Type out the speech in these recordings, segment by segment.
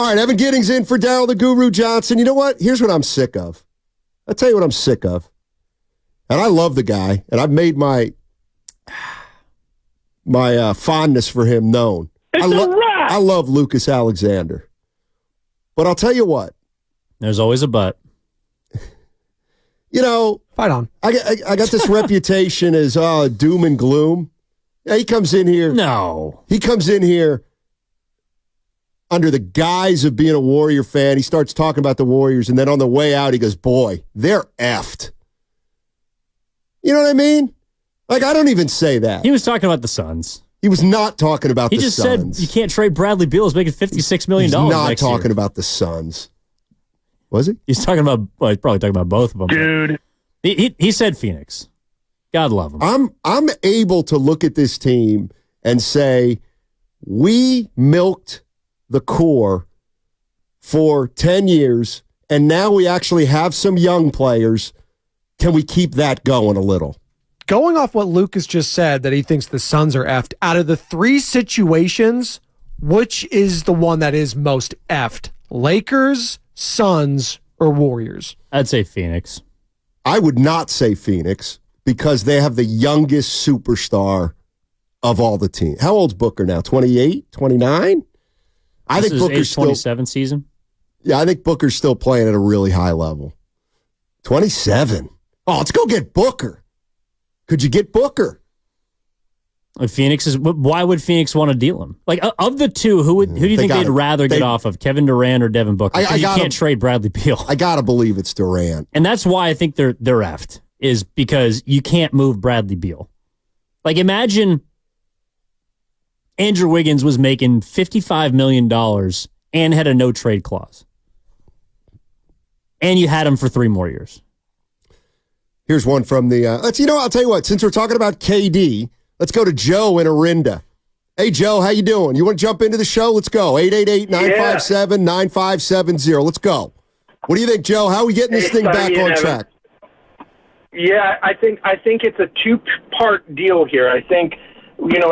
All right, Evan Giddings in for Darryl the Guru Johnson. You know what? Here's what I'm sick of. I'll tell you what I'm sick of. And I love the guy, and I've made my fondness for him known. I love Lucas Alexander. But I'll tell you what. There's always a but. You know, fight on. I got this reputation as doom and gloom. Yeah, he comes in here. No. He comes in here under the guise of being a Warrior fan. He starts talking about the Warriors, and then on the way out, he goes, boy, they're effed. You know what I mean? Like, I don't even say that. He was talking about the Suns. He was not talking about the Suns. He just said you can't trade Bradley Beal. He's making $56 million He's not next talking year. about the Suns. Was he? He's talking about, well, he's probably talking about both of them. Dude. He said Phoenix. God love him. I'm able to look at this team and say, we milked the core for 10 years, and now we actually have some young players. Can we keep that going a little? Going off what Lucas just said, that he thinks the Suns are effed, out of the three situations, which is the one that is most effed? Lakers, Suns, or Warriors? I'd say Phoenix. I would not say Phoenix because they have the youngest superstar of all the team. How old's Booker now? 28, 29? I think Booker's age 27 season. Yeah, I think Booker's still playing at a really high level. 27. Oh, let's go get Booker. Could you get Booker? Why would Phoenix want to deal him? Like, of the two, who do you think they'd rather get off of, Kevin Durant or Devin Booker? You can't trade Bradley Beal. I got to believe it's Durant. And that's why I think they're effed, is because you can't move Bradley Beal. Like, imagine Andrew Wiggins was making $55 million and had a no-trade clause. And you had him for 3 more years. Here's one from the, I'll tell you what, since we're talking about KD, let's go to Joe in Orinda. Hey, Joe, how you doing? You want to jump into the show? Let's go. 888-957-9570. Let's go. What do you think, Joe? How are we getting this thing back on track? Yeah, I think it's a two-part deal here. I think,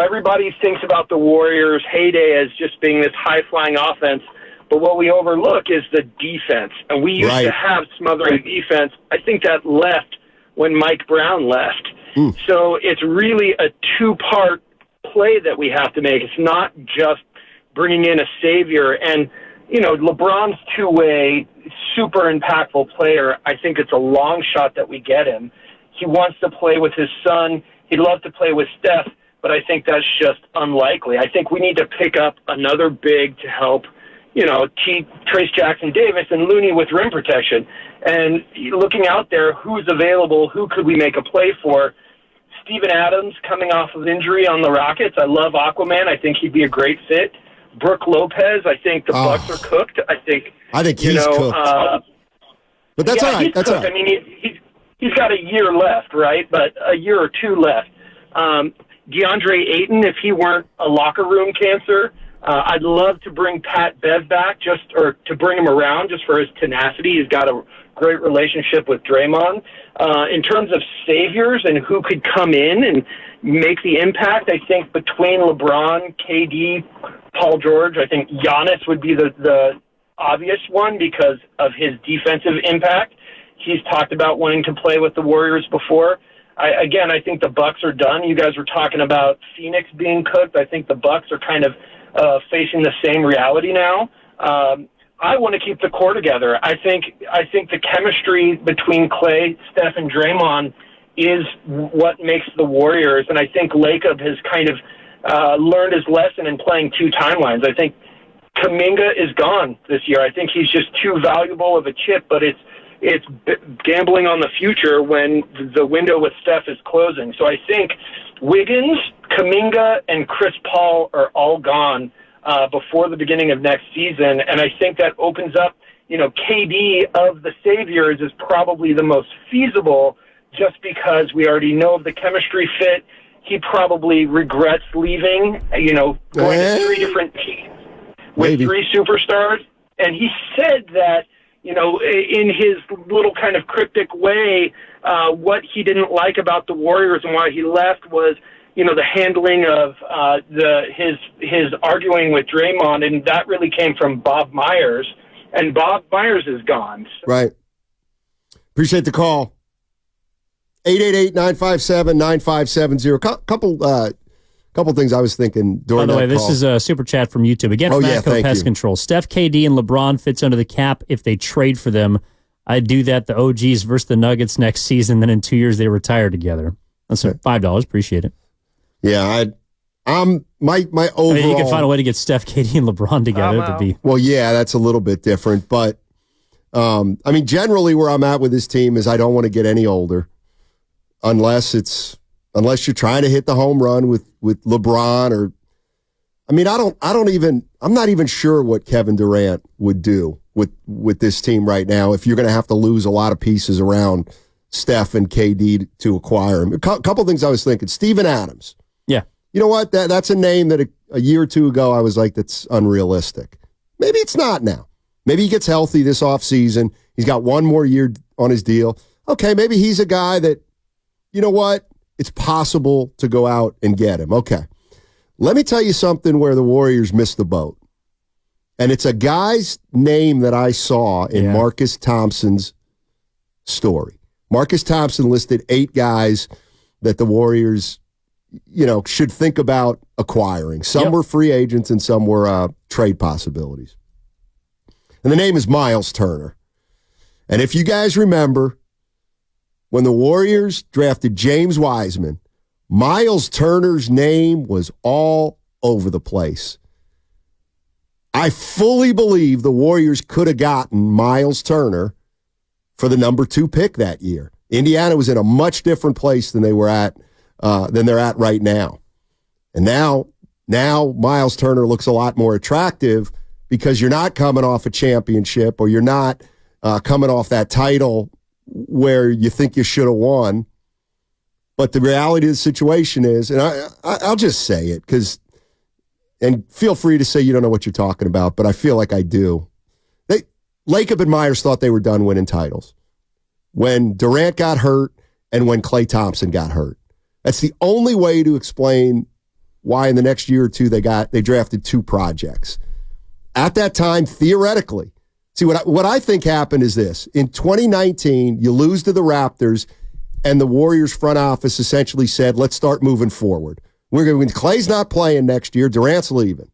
everybody thinks about the Warriors' heyday as just being this high-flying offense, but what we overlook is the defense. And we used to have smothering defense. I think that left when Mike Brown left. So it's really a two-part play that we have to make. It's not just bringing in a savior. And, LeBron's two-way, super impactful player. I think it's a long shot that we get him. He wants to play with his son. He'd love to play with Steph, but I think that's just unlikely. I think we need to pick up another big to help, Trace Jackson-Davis and Looney with rim protection. And looking out there, who's available, who could we make a play for? Steven Adams coming off of injury on the Rockets. I love Aquaman. I think he'd be a great fit. Brooke Lopez, I think the Bucks are cooked. I think he's cooked. But that's all right. That's all right. I mean, he's got a year left, right? But a year or two left. DeAndre Ayton, if he weren't a locker room cancer, I'd love to bring Pat Bev back or to bring him around just for his tenacity. He's got a great relationship with Draymond. In terms of saviors and who could come in and make the impact, I think between LeBron, KD, Paul George, I think Giannis would be the obvious one because of his defensive impact. He's talked about wanting to play with the Warriors before. I think the Bucks are done. You guys were talking about Phoenix being cooked. I think the Bucks are kind of facing the same reality now. I want to keep the core together. I think the chemistry between Klay, Steph, and Draymond is what makes the Warriors. And I think Shakeup has kind of learned his lesson in playing 2 timelines. I think Kuminga is gone this year. I think he's just too valuable of a chip, but it's gambling on the future when the window with Steph is closing. So I think Wiggins, Kuminga, and Chris Paul are all gone before the beginning of next season. And I think that opens up, KD of the Saviors is probably the most feasible just because we already know of the chemistry fit. He probably regrets leaving, going to 3 different teams with 3 superstars. And he said that, in his little kind of cryptic way, what he didn't like about the Warriors and why he left was, the handling of his arguing with Draymond, and that really came from Bob Myers, and Bob Myers is gone. Right. Appreciate the call. 888-957-9570. Couple things I was thinking during that call. By the way, this is a super chat from YouTube. Again, from Matco Pest Control. Steph, KD, and LeBron fits under the cap if they trade for them. I'd do that, the OGs versus the Nuggets next season, then in 2 years they retire together. That's $5. Appreciate it. Yeah, my overall... you can find a way to get Steph, KD, and LeBron together. Well, yeah, that's a little bit different. But, generally where I'm at with this team is I don't want to get any older unless you're trying to hit the home run with LeBron or... I'm not even sure what Kevin Durant would do with this team right now if you're going to have to lose a lot of pieces around Steph and KD to acquire him. A couple things I was thinking. Steven Adams. Yeah. You know what? That's a name that a year or two ago I was like, that's unrealistic. Maybe it's not now. Maybe he gets healthy this offseason. He's got one more year on his deal. Okay, maybe he's a guy that, you know what? It's possible to go out and get him. Okay. Let me tell you something where the Warriors missed the boat. And it's a guy's name that I saw in Marcus Thompson's story. Marcus Thompson listed 8 guys that the Warriors, should think about acquiring. Some were free agents and some were trade possibilities. And the name is Miles Turner. And if you guys remember, when the Warriors drafted James Wiseman, Miles Turner's name was all over the place. I fully believe the Warriors could have gotten Miles Turner for the number 2 pick that year. Indiana was in a much different place than they're at right now. And now Miles Turner looks a lot more attractive because you're not coming off a championship or you're not coming off that title where you think you should have won. But the reality of the situation is, and I'll just say it and feel free to say you don't know what you're talking about, but I feel like I do. Shakeup and Myers thought they were done winning titles when Durant got hurt and when Klay Thompson got hurt. That's the only way to explain why in the next year or two they drafted 2 projects. At that time, theoretically, see what I think happened is this. In 2019, you lose to the Raptors, and the Warriors front office essentially said, let's start moving forward. Clay's not playing next year, Durant's leaving.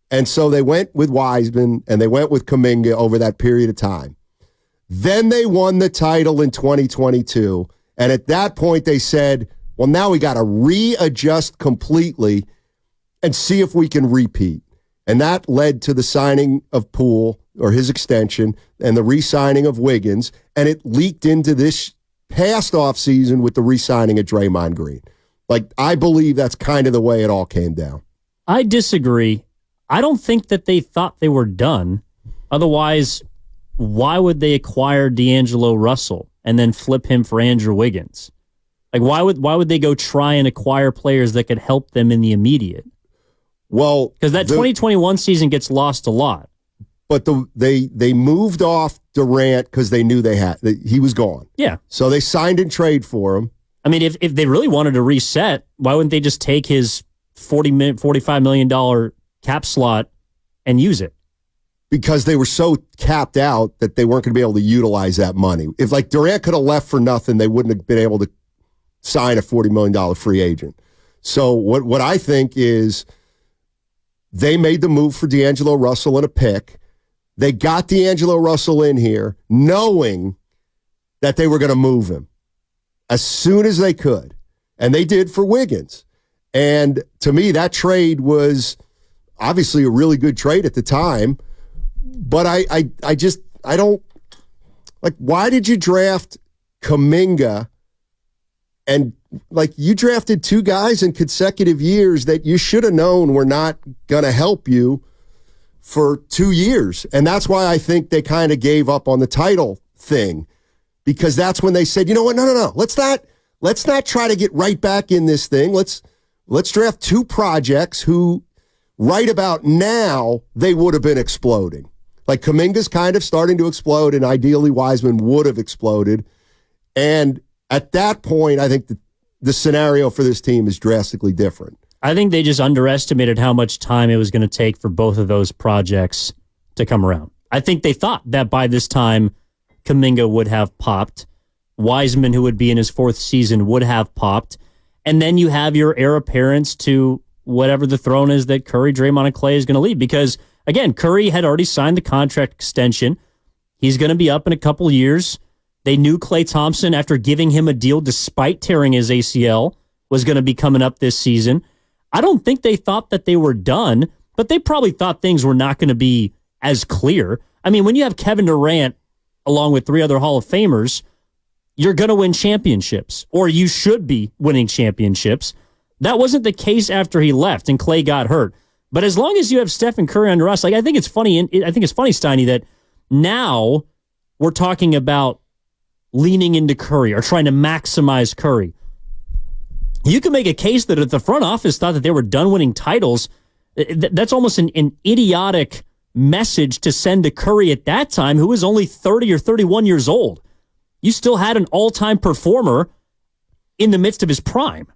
And so they went with Wiseman and they went with Kuminga over that period of time. Then they won the title in 2022. And at that point they said, well, now we got to readjust completely and see if we can repeat. And that led to the signing of Poole, or his extension, and the re-signing of Wiggins. And it leaked into this past offseason with the re-signing of Draymond Green. I believe that's kind of the way it all came down. I disagree. I don't think that they thought they were done. Otherwise, why would they acquire D'Angelo Russell and then flip him for Andrew Wiggins? Why would they go try and acquire players that could help them in the immediate? Well, because that 2021 season gets lost a lot. But they moved off Durant because they knew he was gone. Yeah. So they signed and trade for him. I mean, if they really wanted to reset, why wouldn't they just take his $45 million cap slot and use it? Because they were so capped out that they weren't going to be able to utilize that money. If Durant could have left for nothing, they wouldn't have been able to sign a $40 million free agent. So what I think is they made the move for D'Angelo Russell and a pick. They got D'Angelo Russell in here knowing that they were going to move him as soon as they could. And they did for Wiggins. And to me, that trade was obviously a really good trade at the time. But I don't, why did you draft Kuminga? And you drafted 2 guys in consecutive years that you should have known were not going to help you for 2 years. And that's why I think they kind of gave up on the title thing, because that's when they said, you know what? No. Let's not try to get right back in this thing. Let's draft 2 projects who right about now they would have been exploding. Kuminga's kind of starting to explode, and ideally Wiseman would have exploded. And at that point, I think the scenario for this team is drastically different. I think they just underestimated how much time it was going to take for both of those projects to come around. I think they thought that by this time, Kuminga would have popped. Wiseman, who would be in his 4th season, would have popped. And then you have your heir apparents to whatever the throne is that Curry, Draymond, and Klay is going to lead. Because, again, Curry had already signed the contract extension. He's going to be up in a couple years. They knew Klay Thompson, after giving him a deal despite tearing his ACL, was going to be coming up this season. I don't think they thought that they were done, but they probably thought things were not going to be as clear. I mean, when you have Kevin Durant along with 3 other Hall of Famers, you're going to win championships, or you should be winning championships. That wasn't the case after he left and Klay got hurt. But as long as you have Stephen Curry under us, like, I think it's funny, Steiny, that now we're talking about leaning into Curry or trying to maximize Curry. You can make a case that if the front office thought that they were done winning titles, that's almost an idiotic message to send to Curry at that time, who was only 30 or 31 years old. You still had an all-time performer in the midst of his prime.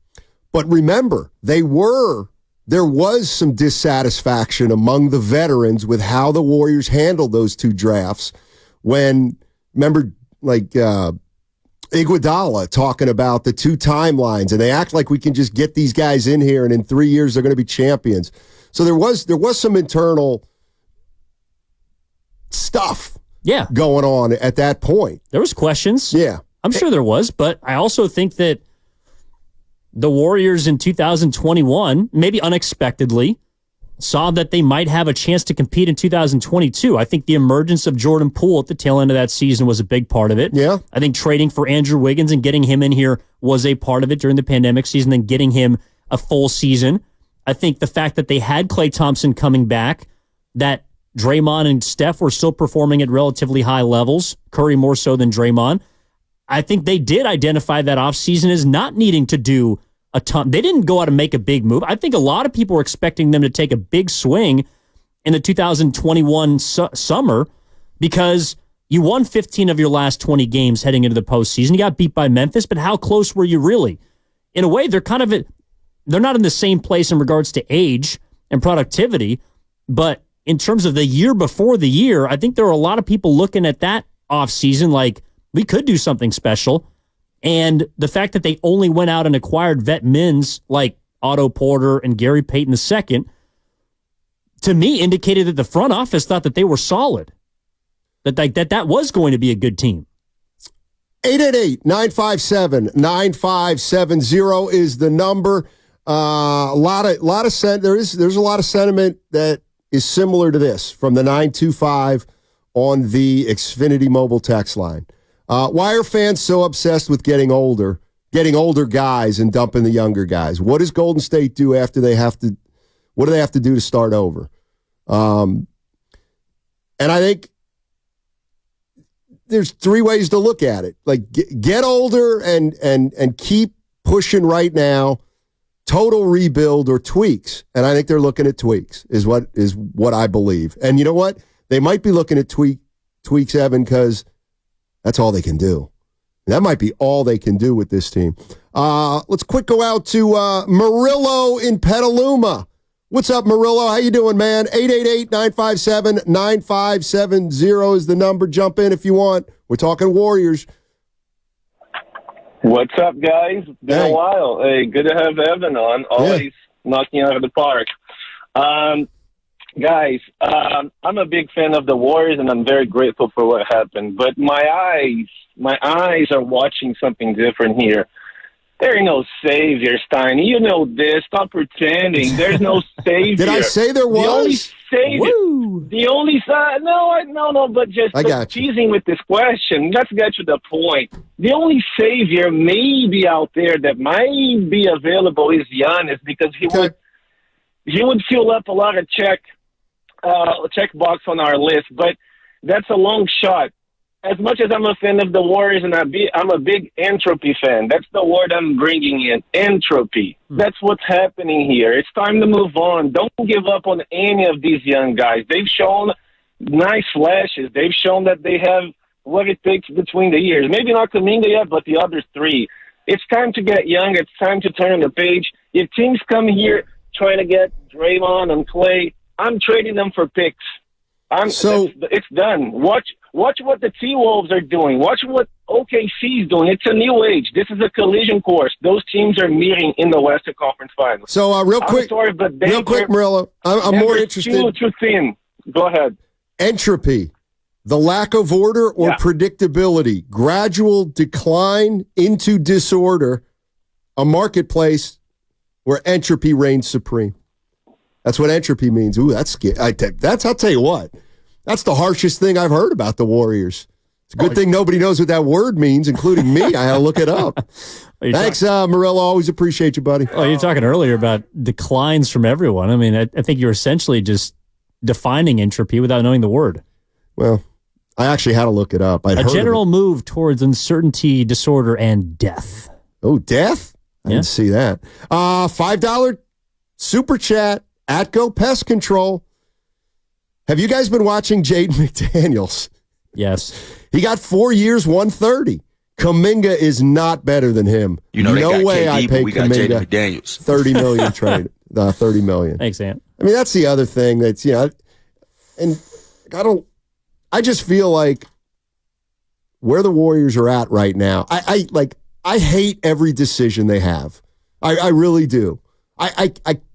But remember, there was some dissatisfaction among the veterans with how the Warriors handled those 2 drafts when, remember, like Iguodala talking about the 2 timelines, and they act like we can just get these guys in here and in 3 years they're going to be champions. So there was some internal stuff going on at that point. There was questions. Yeah. I'm sure there was, but I also think that the Warriors in 2021, maybe unexpectedly, saw that they might have a chance to compete in 2022. I think the emergence of Jordan Poole at the tail end of that season was a big part of it. Yeah. I think trading for Andrew Wiggins and getting him in here was a part of it during the pandemic season, then getting him a full season. I think the fact that they had Klay Thompson coming back, that Draymond and Steph were still performing at relatively high levels, Curry more so than Draymond. I think they did identify that offseason as not needing to do a ton. They didn't go out and make a big move. I think a lot of people were expecting them to take a big swing in the 2021 summer because you won 15 of your last 20 games heading into the postseason. You got beat by Memphis, but how close were you really? In a way, they're not in the same place in regards to age and productivity, but in terms of the year before the year, I think there are a lot of people looking at that offseason like, we could do something special. And the fact that they only went out and acquired vet mins like Otto Porter and Gary Payton II, to me, indicated that the front office thought that they were solid, that was going to be a good team. 888-957-9570 is the number. There's a lot of sentiment that is similar to this from the 925 on the Xfinity mobile text line. Why are fans so obsessed with getting older guys and dumping the younger guys? What does Golden State do after what do they have to do to start over? And I think there's 3 ways to look at it. Like get older and keep pushing right now, total rebuild or tweaks. And I think they're looking at tweaks is what I believe. And you know what? They might be looking at tweaks, Evan, because that's all they can do. That might be all they can do with this team. Let's go out to Murillo in Petaluma. What's up, Murillo? How you doing, man? 888-957-9570 is the number. Jump in if you want. We're talking Warriors. What's up, guys? It's been a while. Hey, good to have Evan on. Always knocking out of the park. Guys, I'm a big fan of the Warriors, and I'm very grateful for what happened. But my eyes are watching something different here. There ain't no savior, Steiny. You know this. Stop pretending. There's no savior. Did I say there was? The only savior. Woo. The only no, but just teasing with this question. Let's get to the point. The only savior maybe out there that might be available is Giannis, because he would fill up a lot of check box on our list, but that's a long shot. As much as I'm a fan of the Warriors, and I'm a big entropy fan. That's the word I'm bringing in, entropy. That's what's happening here. It's time to move on. Don't give up on any of these young guys. They've shown nice flashes. They've shown that they have what it takes between the years. Maybe not Kuminga yet, but the other 3. It's time to get young. It's time to turn the page. If teams come here trying to get Draymond and Clay, I'm trading them for picks. It's done. Watch what the T-Wolves are doing. Watch what OKC is doing. It's a new age. This is a collision course. Those teams are meeting in the Western Conference Finals. So real quick, Murillo, I'm more interested. Too thin. Go ahead. Entropy, the lack of order or predictability, gradual decline into disorder, a marketplace where entropy reigns supreme. That's what entropy means. Ooh, that's scary. I'll tell you what. That's the harshest thing I've heard about the Warriors. It's a good thing nobody knows what that word means, including me. I had to look it up. Thanks, Murillo. Always appreciate you, buddy. Oh, you're talking earlier about declines from everyone. I mean, I think you're essentially just defining entropy without knowing the word. Well, I actually had to look it up. A general move towards uncertainty, disorder, and death. Oh, death? I didn't see that. $5 super chat at Go Pest Control. Have you guys been watching Jaden McDaniels? Yes. He got 4 years, 130. Kuminga is not better than him. No way I pay Kuminga $30 million trade. $30 million. Thanks, Ant. I mean, that's the other thing that's, and I just feel like where the Warriors are at right now, I hate every decision they have. I really do. I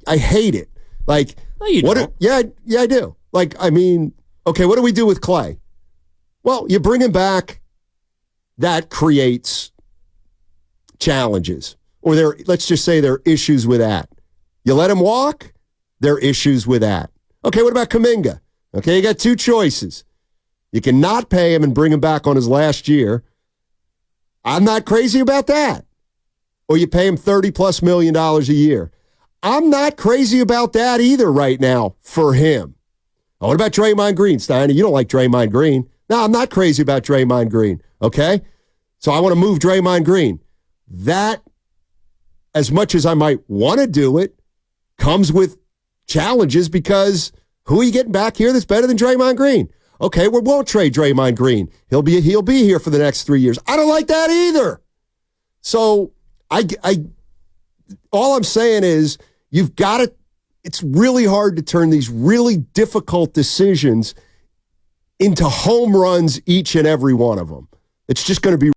hate it. Like, no, you don't. Yeah, I do. Like, I mean, okay, what do we do with Clay? Well, you bring him back. That creates challenges. Or let's just say there are issues with that. You let him walk, there are issues with that. Okay, what about Kuminga? Okay, you got two choices. You can not pay him and bring him back on his last year. I'm not crazy about that. Or you pay him $30+ million a year. I'm not crazy about that either right now for him. Oh, what about Draymond Green, Steiny? You don't like Draymond Green. No, I'm not crazy about Draymond Green, okay? So I want to move Draymond Green. That, as much as I might want to do it, comes with challenges because who are you getting back here that's better than Draymond Green? Okay, we won't trade Draymond Green. He'll be here for the next 3 years. I don't like that either. So all I'm saying is you've got to, it's really hard to turn these really difficult decisions into home runs, each and every one of them. It's just going to be